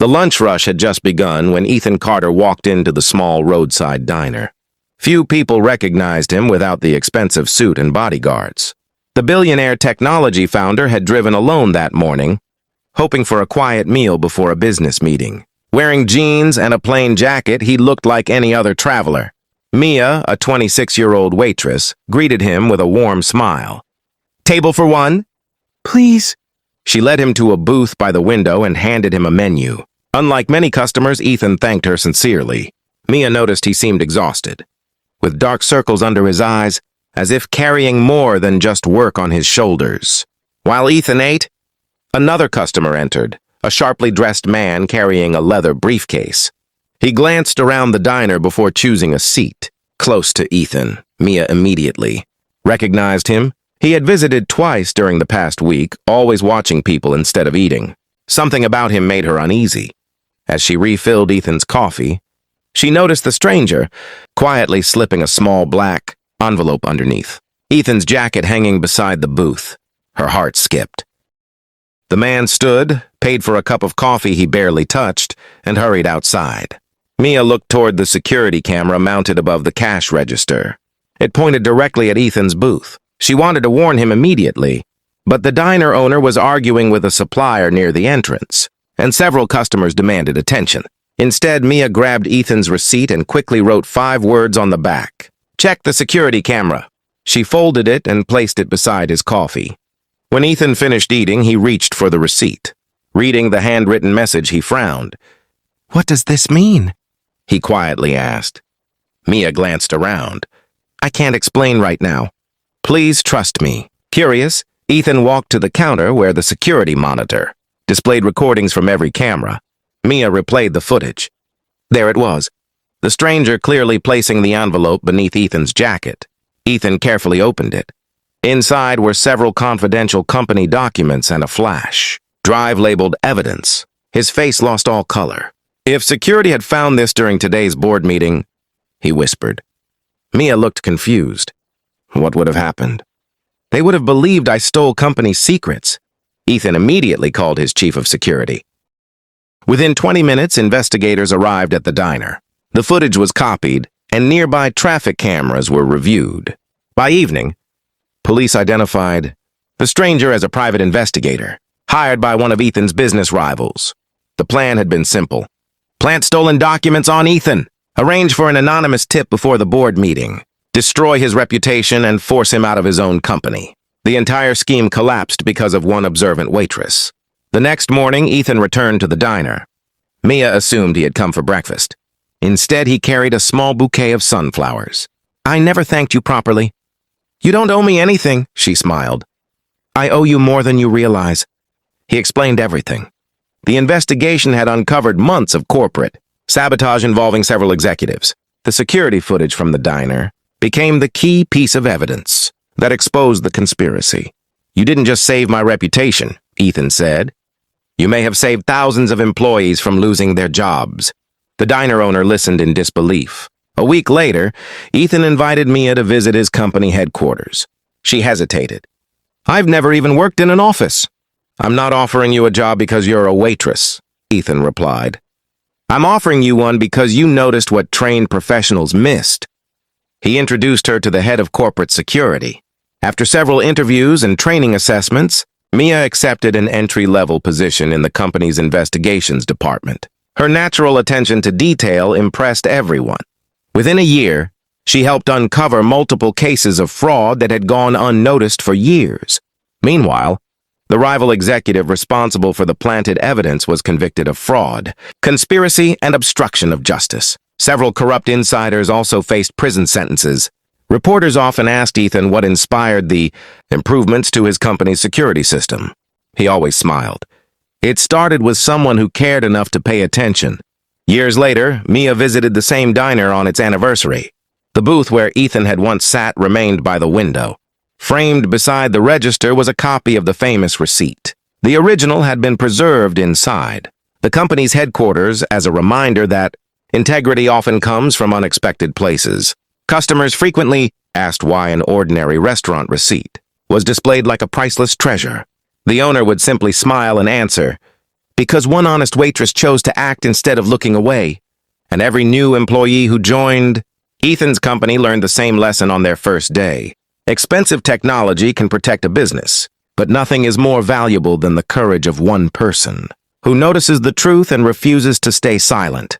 The lunch rush had just begun when Ethan Carter walked into the small roadside diner. Few people recognized him without the expensive suit and bodyguards. The Billionaire technology founder had driven alone that morning, hoping for a quiet meal before a business meeting. Wearing jeans and a plain jacket, he looked like any other traveler. Mia, a 26-year-old waitress, greeted him with a warm smile. "Table for one?" "Please." She led him to a booth by the window and handed him a menu. Unlike many customers, Ethan thanked her sincerely. Mia noticed he seemed exhausted, with dark circles under his eyes, as if carrying more than just work on his shoulders. While Ethan ate, another customer entered, a sharply dressed man carrying a leather briefcase. He glanced around the diner before choosing a seat, close to Ethan. Mia immediately recognized him. He had visited twice during the past week, always watching people instead of eating. Something about him made her uneasy. As she refilled Ethan's coffee, she noticed the stranger, quietly slipping a small black envelope underneath. Ethan's jacket hanging beside the booth. Her heart skipped. The man stood, paid for a cup of coffee he barely touched, and hurried outside. Mia looked toward the security camera mounted above the cash register. It pointed directly at Ethan's booth. She wanted to warn him immediately, but the diner owner was arguing with a supplier near the entrance, and several customers demanded attention. Instead, Mia grabbed Ethan's receipt and quickly wrote 5 words on the back. "Check the security camera." She folded it and placed it beside his coffee. When Ethan finished eating, he reached for the receipt. Reading the handwritten message, he frowned. "What does this mean?" he quietly asked. Mia glanced around. "I can't explain right now. Please trust me." Curious, Ethan walked to the counter where the security monitor displayed recordings from every camera. Mia replayed the footage. There it was, the stranger clearly placing the envelope beneath Ethan's jacket. Ethan carefully opened it. Inside were several confidential company documents and a flash drive labeled evidence. His face lost all color. "If security had found this during today's board meeting," he whispered. Mia looked confused. What would have happened? They would have believed I stole company secrets. Ethan immediately called his chief of security. Within 20 minutes, investigators arrived at the diner. The footage was copied, and nearby traffic cameras were reviewed. By evening, police identified the stranger as a private investigator, hired by one of Ethan's business rivals. The plan had been simple. Plant stolen documents on Ethan, arrange for an anonymous tip before the board meeting, destroy his reputation, and force him out of his own company. The entire scheme collapsed because of one observant waitress. The next morning, Ethan returned to the diner. Mia assumed he had come for breakfast. Instead, he carried a small bouquet of sunflowers. "I never thanked you properly." "You don't owe me anything," she smiled. "I owe you more than you realize." He explained everything. The investigation had uncovered months of corporate sabotage involving several executives. The security footage from the diner became the key piece of evidence that exposed the conspiracy. "You didn't just save my reputation," Ethan said. "You may have saved thousands of employees from losing their jobs." The diner owner listened in disbelief. A week later, Ethan invited Mia to visit his company headquarters. She hesitated. "I've never even worked in an office." "I'm not offering you a job because you're a waitress," Ethan replied. "I'm offering you one because you noticed what trained professionals missed." He introduced her to the head of corporate security. After several interviews and training assessments, Mia accepted an entry-level position in the company's investigations department. Her natural attention to detail impressed everyone. Within a year, she helped uncover multiple cases of fraud that had gone unnoticed for years. Meanwhile, the rival executive responsible for the planted evidence was convicted of fraud, conspiracy, and obstruction of justice. Several corrupt insiders also faced prison sentences. Reporters often asked Ethan what inspired the improvements to his company's security system. He always smiled. It started with someone who cared enough to pay attention. Years later, Mia visited the same diner on its anniversary. The booth where Ethan had once sat remained by the window. Framed beside the register was a copy of the famous receipt. The original had been preserved inside the company's headquarters as a reminder that integrity often comes from unexpected places. Customers frequently asked why an ordinary restaurant receipt was displayed like a priceless treasure. The owner would simply smile and answer, because one honest waitress chose to act instead of looking away. And every new employee who joined Ethan's company learned the same lesson on their first day. Expensive technology can protect a business, but nothing is more valuable than the courage of one person who notices the truth and refuses to stay silent.